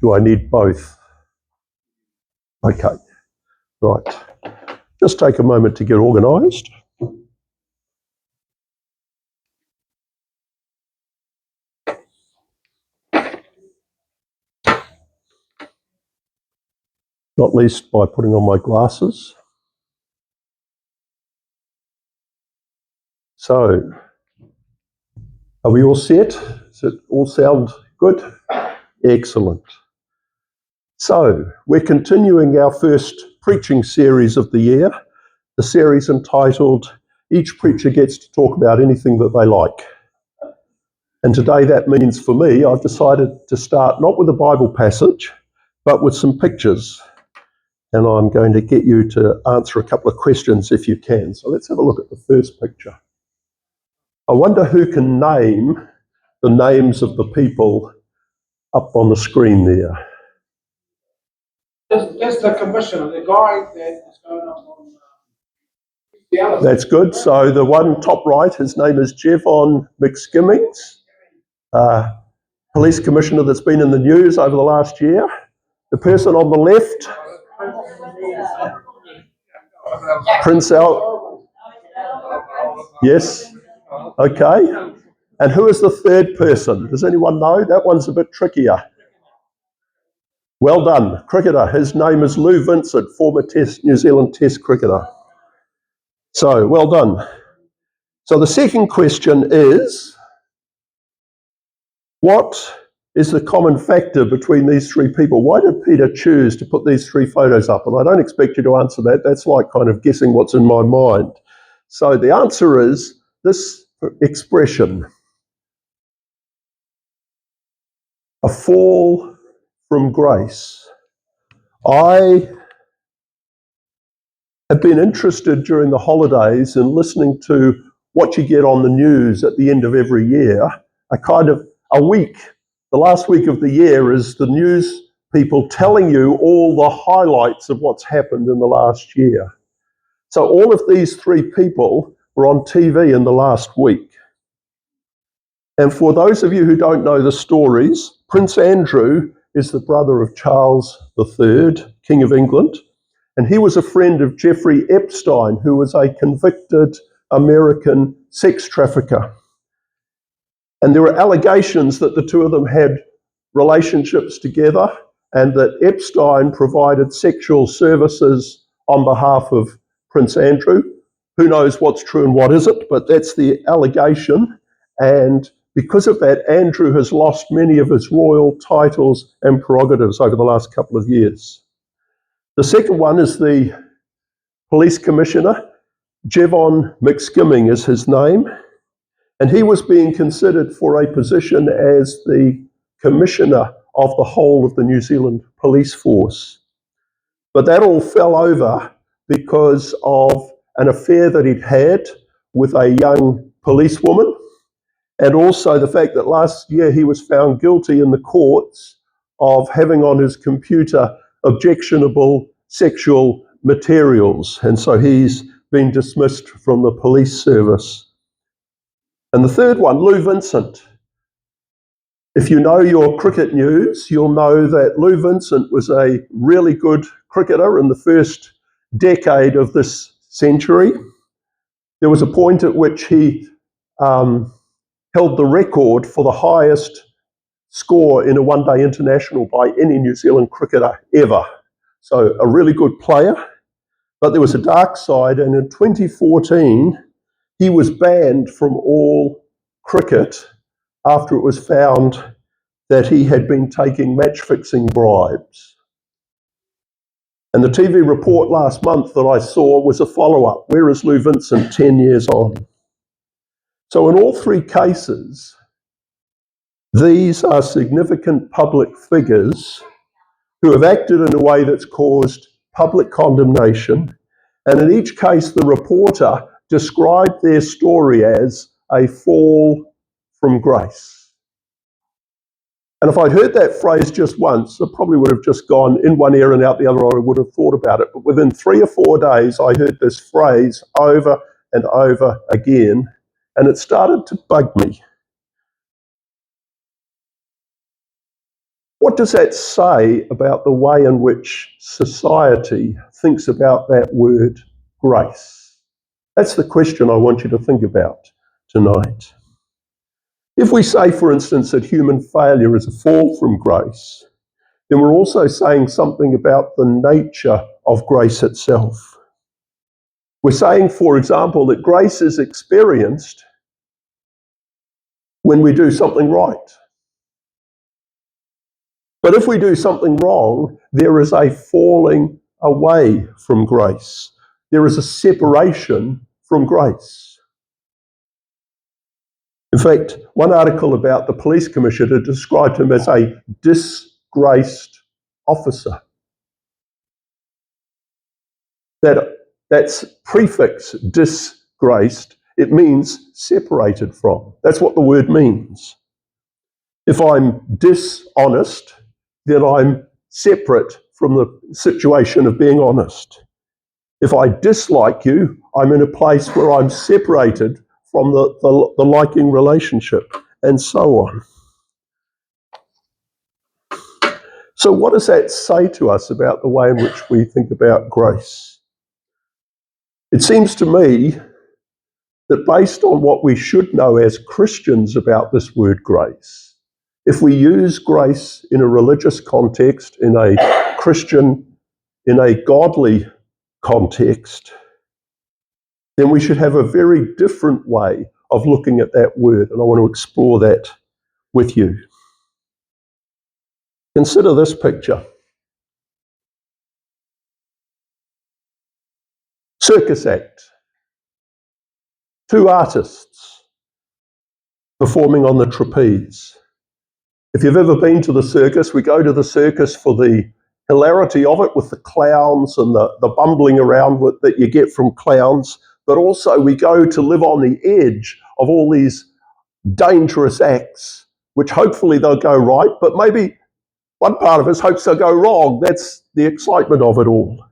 Do I need both? Okay, right. Just take a moment to get organised. Not least by putting on my glasses. So, are we all set? Does it all sound good? Excellent. So, we're continuing our first preaching series of the year, the series entitled Each Preacher Gets to Talk About Anything That They Like. And today that means for me, I've decided to start not with a Bible passage, but with some pictures. And I'm going to get you to answer a couple of questions if you can. So let's have a look at the first picture. I wonder who can name the names of the people up on the screen there. That's the commissioner, the guy that is going on the other. That's good. So the one top right, his name is Jevon McSkimmings, police commissioner that's been in the news over the last year. The person on the left, Prince Al. Yes. Okay. And who is the third person? Does anyone know? That one's a bit trickier. Well done. Cricketer. His name is Lou Vincent, former New Zealand Test cricketer. So, well done. So the second question is, what is the common factor between these three people? Why did Peter choose to put these three photos up? And I don't expect you to answer that. That's like kind of guessing what's in my mind. So the answer is this expression, a fall from grace. I have been interested during the holidays in listening to what you get on the news at the end of every year, a week. The last week of the year is the news people telling you all the highlights of what's happened in the last year. So all of these three people were on TV in the last week. And for those of you who don't know the stories, Prince Andrew is the brother of Charles III, King of England, and he was a friend of Jeffrey Epstein, who was a convicted American sex trafficker. And there were allegations that the two of them had relationships together and that Epstein provided sexual services on behalf of Prince Andrew. Who knows what's true and what isn't, but that's the allegation. And because of that, Andrew has lost many of his royal titles and prerogatives over the last couple of years. The second one is the police commissioner. Jevon McSkimming is his name. And he was being considered for a position as the commissioner of the whole of the New Zealand police force. But that all fell over because of an affair that he'd had with a young policewoman, and also the fact that last year he was found guilty in the courts of having on his computer objectionable sexual materials. And so he's been dismissed from the police service. And the third one, Lou Vincent. If you know your cricket news, you'll know that Lou Vincent was a really good cricketer in the first decade of this century. There was a point at which he held the record for the highest score in a one-day international by any New Zealand cricketer ever. So a really good player. But there was a dark side, and in 2014, he was banned from all cricket after it was found that he had been taking match-fixing bribes. And the TV report last month that I saw was a follow-up. Where is Lou Vincent 10 years on? So in all three cases, these are significant public figures who have acted in a way that's caused public condemnation. And in each case, the reporter described their story as a fall from grace. And if I'd heard that phrase just once, I probably would have just gone in one ear and out the other, or I would have thought about it. But within 3 or 4 days, I heard this phrase over and over again, and it started to bug me. What does that say about the way in which society thinks about that word grace? That's the question I want you to think about tonight. If we say, for instance, that human failure is a fall from grace, then we're also saying something about the nature of grace itself. We're saying, for example, that grace is experienced when we do something right. But if we do something wrong, there is a falling away from grace. There is a separation from grace. In fact, one article about the police commissioner described him as a disgraced officer. That's prefix, disgraced. It means separated from. That's what the word means. If I'm dishonest, then I'm separate from the situation of being honest. If I dislike you, I'm in a place where I'm separated from the liking relationship, and so on. So what does that say to us about the way in which we think about grace? It seems to me that based on what we should know as Christians about this word grace, if we use grace in a religious context, in a Christian, in a godly context, then we should have a very different way of looking at that word, and I want to explore that with you. Consider this picture. Circus act. Two artists performing on the trapeze. If you've ever been to the circus, we go to the circus for the hilarity of it with the clowns and the bumbling around that you get from clowns, but also we go to live on the edge of all these dangerous acts, which hopefully they'll go right, but maybe one part of us hopes they'll go wrong. That's the excitement of it all.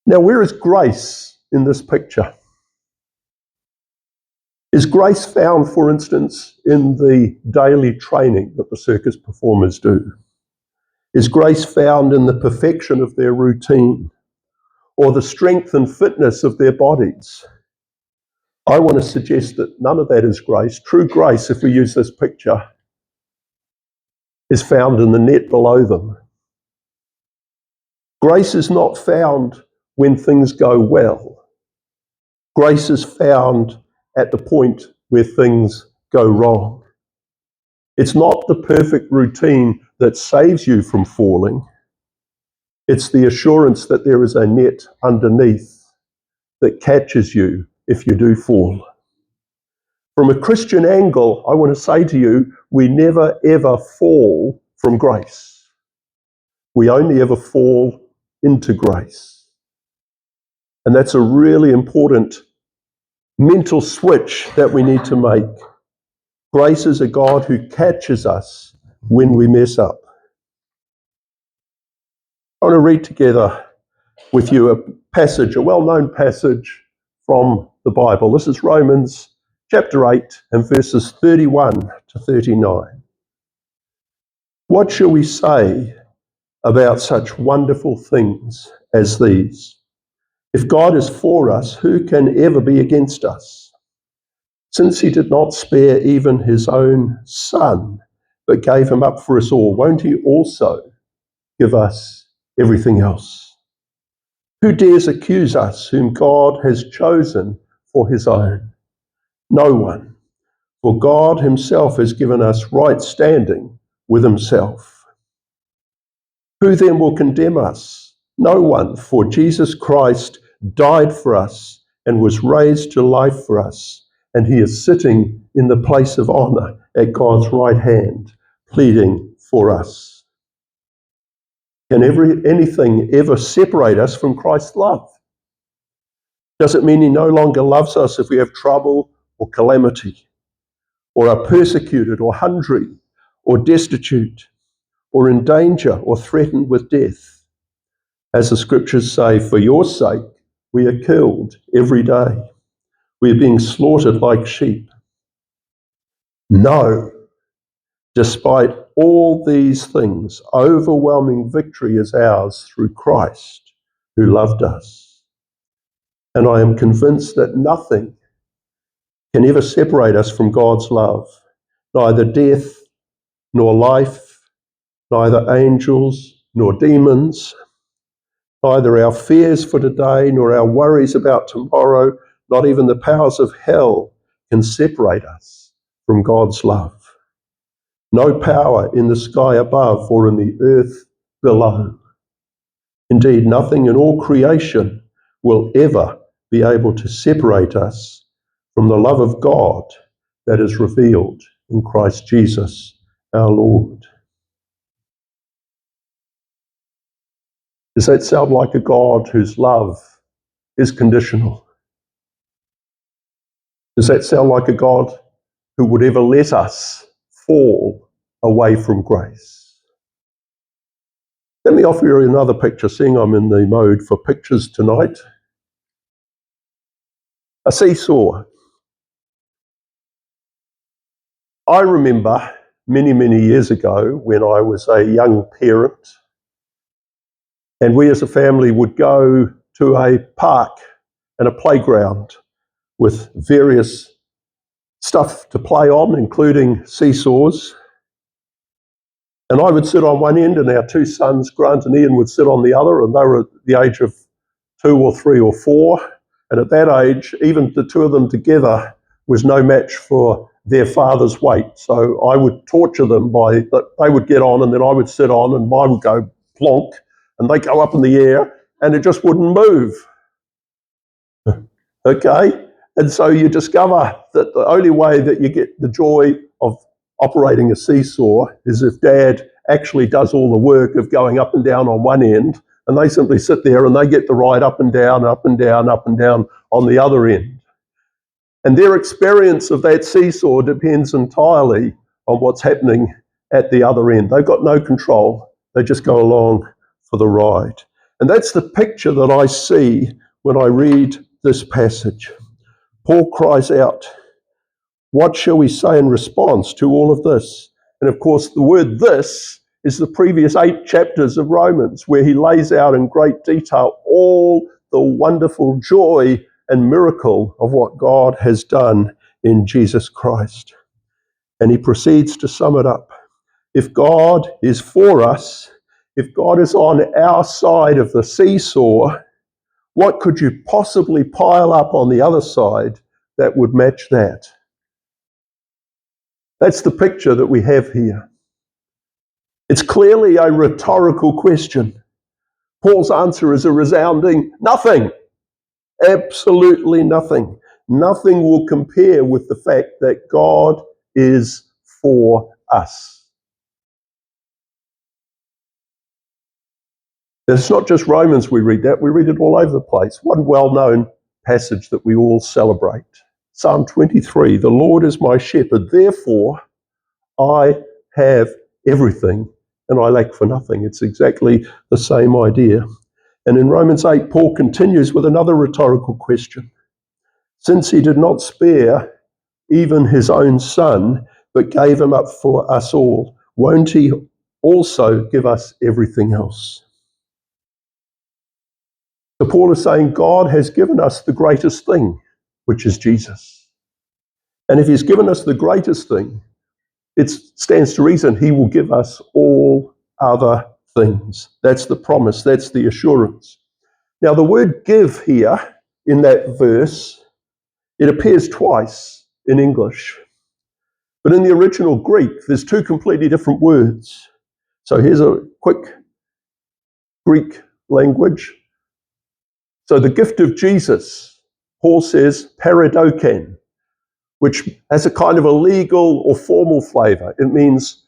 Now, where is grace in this picture? Is grace found, for instance, in the daily training that the circus performers do? Is grace found in the perfection of their routine or the strength and fitness of their bodies? I want to suggest that none of that is grace. True grace, if we use this picture, is found in the net below them. Grace is not found when things go well. Grace is found at the point where things go wrong. It's not the perfect routine that saves you from falling. It's the assurance that there is a net underneath that catches you if you do fall. From a Christian angle, I want to say to you, we never ever fall from grace. We only ever fall into grace. And that's a really important mental switch that we need to make. Grace is a God who catches us when we mess up. I want to read together with you a passage, a well-known passage from the Bible. This is Romans chapter 8 and verses 31 to 39. What shall we say about such wonderful things as these? If God is for us, who can ever be against us? Since he did not spare even his own son, but gave him up for us all, won't he also give us everything else? Who dares accuse us whom God has chosen for his own? No one, for God himself has given us right standing with himself. Who then will condemn us? No one, for Jesus Christ died for us and was raised to life for us, and he is sitting in the place of honor at God's right hand, pleading for us. Can anything ever separate us from Christ's love? Does it mean he no longer loves us if we have trouble or calamity, or are persecuted or hungry or destitute, or in danger or threatened with death? As the scriptures say, for your sake we are killed every day. We are being slaughtered like sheep. No, despite All these things, overwhelming victory is ours through Christ who loved us. And I am convinced that nothing can ever separate us from God's love, neither death nor life, neither angels nor demons, neither our fears for today nor our worries about tomorrow, not even the powers of hell can separate us from God's love. No power in the sky above or in the earth below. Indeed, nothing in all creation will ever be able to separate us from the love of God that is revealed in Christ Jesus our Lord. Does that sound like a God whose love is conditional? Does that sound like a God who would ever let us fall away from grace? Let me offer you another picture, seeing I'm in the mode for pictures tonight. A seesaw. I remember many, many years ago when I was a young parent, and we as a family would go to a park and a playground with various stuff to play on, including seesaws. And I would sit on one end, and our two sons, Grant and Ian, would sit on the other, and they were at the age of 2 or 3 or 4. And at that age, even the two of them together was no match for their father's weight. So I would torture them by, they would get on and then I would sit on and mine would go plonk and they go up in the air and it just wouldn't move. Okay? And so you discover that the only way that you get the joy of operating a seesaw is if Dad actually does all the work of going up and down on one end, and they simply sit there and they get the ride up and down, up and down, up and down on the other end. And their experience of that seesaw depends entirely on what's happening at the other end. They've got no control. They just go along for the ride. And that's the picture that I see when I read this passage. Paul cries out, what shall we say in response to all of this? And of course, the word this is the previous 8 chapters of Romans, where he lays out in great detail all the wonderful joy and miracle of what God has done in Jesus Christ. And he proceeds to sum it up. If God is for us, if God is on our side of the seesaw, what could you possibly pile up on the other side that would match that? That's the picture that we have here. It's clearly a rhetorical question. Paul's answer is a resounding nothing. Absolutely nothing. Nothing will compare with the fact that God is for us. It's not just Romans we read that, we read it all over the place. One well-known passage that we all celebrate. Psalm 23, the Lord is my shepherd, therefore I have everything and I lack for nothing. It's exactly the same idea. And in Romans 8, Paul continues with another rhetorical question. Since he did not spare even his own son, but gave him up for us all, won't he also give us everything else? So Paul is saying God has given us the greatest thing, which is Jesus. And if he's given us the greatest thing, it stands to reason he will give us all other things. That's the promise, that's the assurance. Now the word give here in that verse, it appears twice in English. But in the original Greek, there's 2 completely different words. So here's a quick Greek language. So the gift of Jesus, Paul says, paradoken, which has a kind of a legal or formal flavour. It means,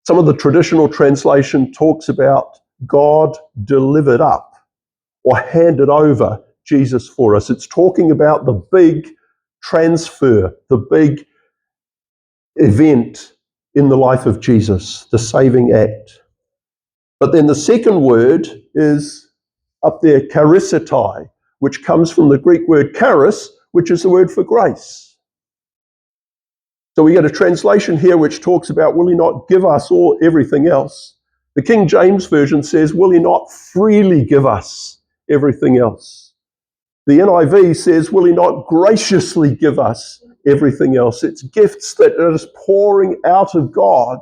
some of the traditional translation talks about God delivered up or handed over Jesus for us. It's talking about the big transfer, the big event in the life of Jesus, the saving act. But then the second word is up there, charisetai, which comes from the Greek word charis, which is the word for grace. So we get a translation here which talks about, will he not give us all everything else? The King James Version says, will he not freely give us everything else? The NIV says, will he not graciously give us everything else? It's gifts that are just pouring out of God,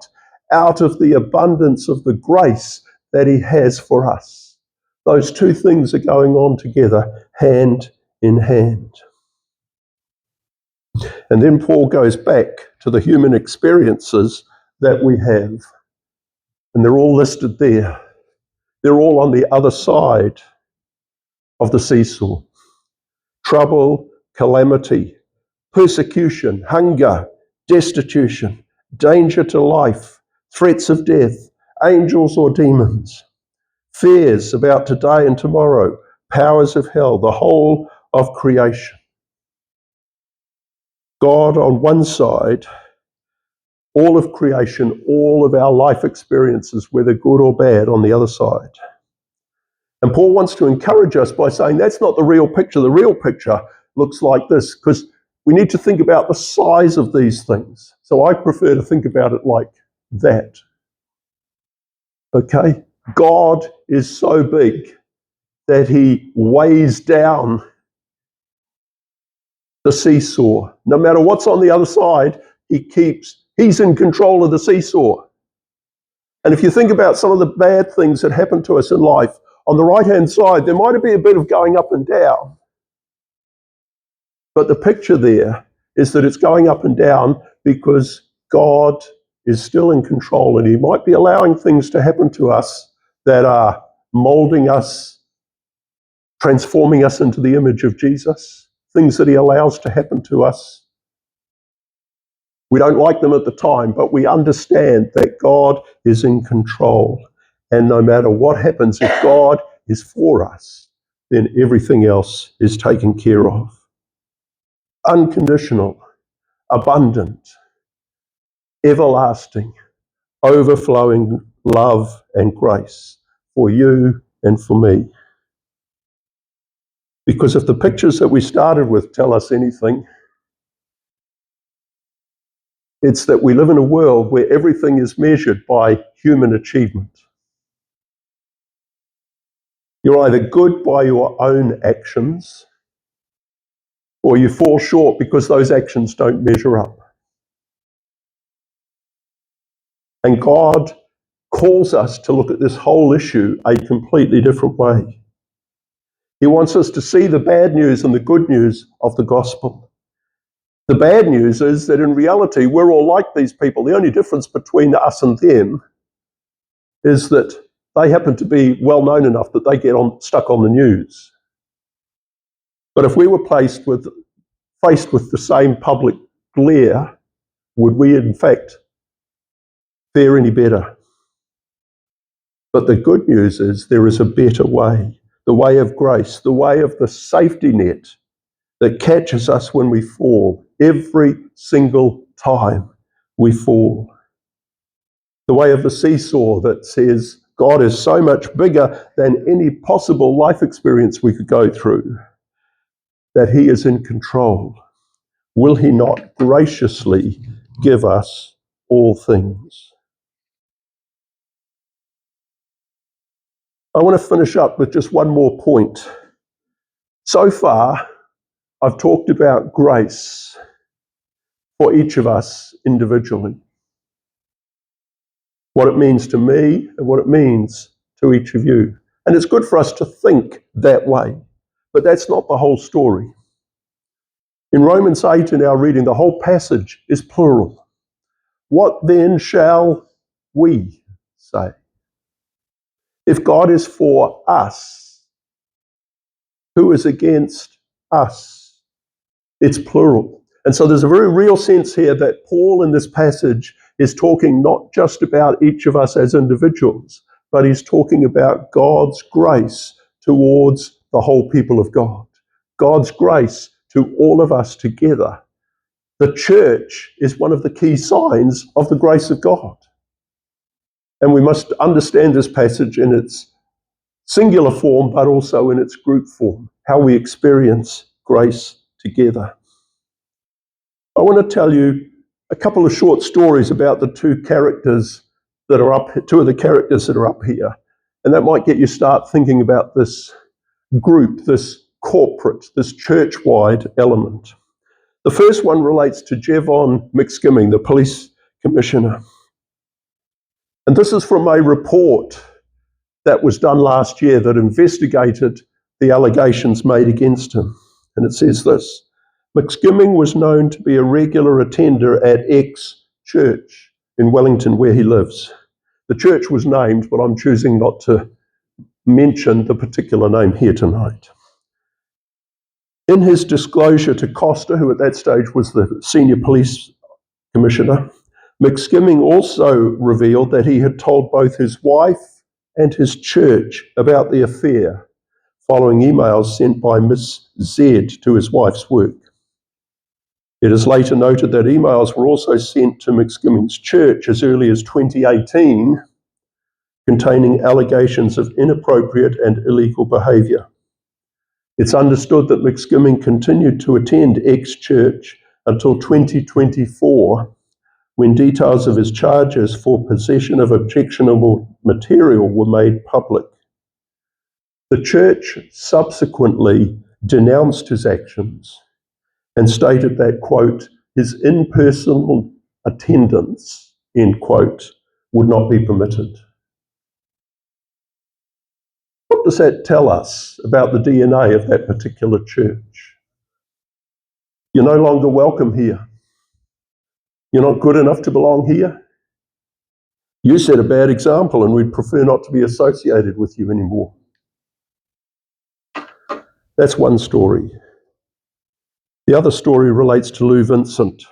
out of the abundance of the grace that he has for us. Those two things are going on together, hand in hand. And then Paul goes back to the human experiences that we have. And they're all listed there. They're all on the other side of the seesaw. Trouble, calamity, persecution, hunger, destitution, danger to life, threats of death, angels or demons, fears about today and tomorrow, powers of hell, the whole of creation. God on one side, all of creation, all of our life experiences, whether good or bad, on the other side. And Paul wants to encourage us by saying that's not the real picture. The real picture looks like this, because we need to think about the size of these things. So I prefer to think about it like that. Okay? God is so big that he weighs down the seesaw. No matter what's on the other side, he's in control of the seesaw. And if you think about some of the bad things that happen to us in life, on the right-hand side, there might be a bit of going up and down. But the picture there is that it's going up and down because God is still in control, and he might be allowing things to happen to us that are molding us, transforming us into the image of Jesus, things that he allows to happen to us. We don't like them at the time, but we understand that God is in control. And no matter what happens, if God is for us, then everything else is taken care of. Unconditional, abundant, everlasting, overflowing love and grace for you and for me. Because if the pictures that we started with tell us anything, it's that we live in a world where everything is measured by human achievement. You're either good by your own actions, or you fall short because those actions don't measure up. And God calls us to look at this whole issue a completely different way. He wants us to see the bad news and the good news of the gospel. The bad news is that in reality, we're all like these people. The only difference between us and them is that they happen to be well known enough that they get stuck on the news. But if we were faced with the same public glare, would we in fact fare any better? But the good news is there is a better way, the way of grace, the way of the safety net that catches us when we fall, every single time we fall. The way of the seesaw that says God is so much bigger than any possible life experience we could go through, that he is in control. Will he not graciously give us all things? I want to finish up with just one more point. So far, I've talked about grace for each of us individually. What it means to me and what it means to each of you. And it's good for us to think that way. But that's not the whole story. In Romans 8 in our reading, the whole passage is plural. What then shall we say? If God is for us, who is against us? It's plural. And so there's a very real sense here that Paul in this passage is talking not just about each of us as individuals, but he's talking about God's grace towards the whole people of God. God's grace to all of us together. The church is one of the key signs of the grace of God. And we must understand this passage in its singular form, but also in its group form, how we experience grace together. I want to tell you a couple of short stories about the two of the characters that are up here. And that might get you start thinking about this group, this corporate, this church-wide element. The first one relates to Jevon McSkimming, the police commissioner. And this is from a report that was done last year that investigated the allegations made against him. And it says this: McSkimming was known to be a regular attender at X church in Wellington, where he lives. The church was named, but I'm choosing not to mention the particular name here tonight. In his disclosure to Costa, who at that stage was the senior police commissioner, McSkimming also revealed that he had told both his wife and his church about the affair, following emails sent by Miss Z to his wife's work. It is later noted that emails were also sent to McSkimming's church as early as 2018, containing allegations of inappropriate and illegal behaviour. It's understood that McSkimming continued to attend X church until 2024, when details of his charges for possession of objectionable material were made public. The church subsequently denounced his actions and stated that, quote, his impersonal attendance, end quote, would not be permitted. What does that tell us about the DNA of that particular church? You're no longer welcome here. You're not good enough to belong here. You set a bad example and we'd prefer not to be associated with you anymore. That's one story. The other story relates to Lou Vincent.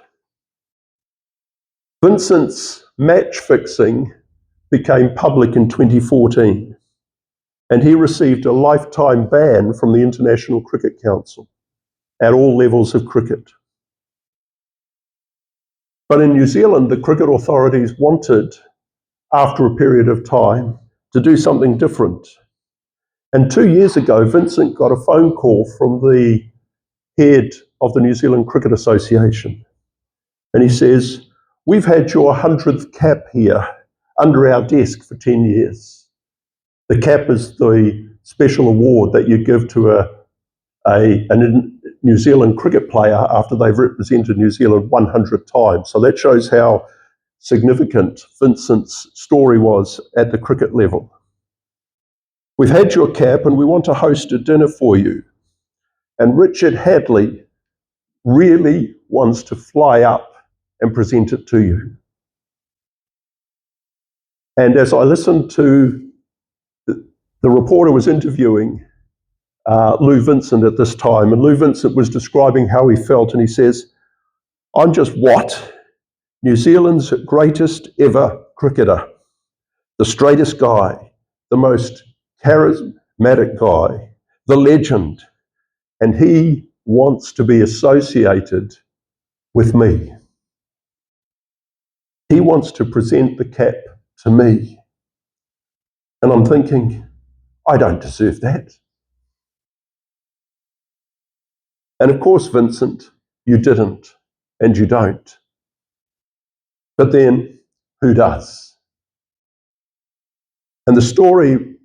Vincent's match fixing became public in 2014, and he received a lifetime ban from the International Cricket Council at all levels of cricket. But in New Zealand, the cricket authorities wanted, after a period of time, to do something different. And 2 years ago, Vincent got a phone call from the head of the New Zealand Cricket Association. And he says, we've had your 100th cap here under our desk for 10 years. The cap is the special award that you give to a New Zealand cricket player after they've represented New Zealand 100 times. So that shows how significant Vincent's story was at the cricket level. We've had your cap and we want to host a dinner for you. And Richard Hadley really wants to fly up and present it to you. And as I listened to the reporter was interviewing Lou Vincent at this time, and Lou Vincent was describing how he felt, and he says, I'm just New Zealand's greatest ever cricketer, the straightest guy, the most charismatic guy, the legend, and he wants to be associated with me. He wants to present the cap to me. And I'm thinking, I don't deserve that. And of course, Vincent, you didn't, and you don't. But then, who does? And the story,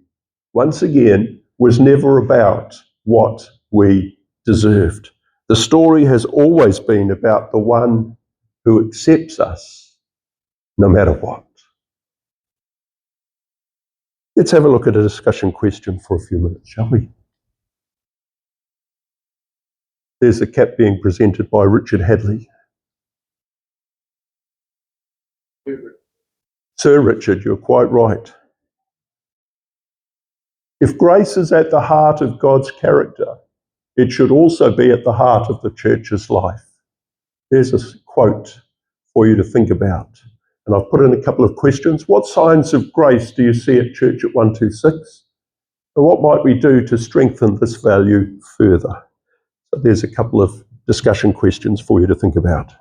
once again, was never about what we deserved. The story has always been about the one who accepts us no matter what. Let's have a look at a discussion question for a few minutes, shall we? There's a cap being presented by Richard Hadley. Sir Richard, you're quite right. If grace is at the heart of God's character, it should also be at the heart of the church's life. There's a quote for you to think about. And I've put in a couple of questions. What signs of grace do you see at Church at 126? And what might we do to strengthen this value further? So there's a couple of discussion questions for you to think about.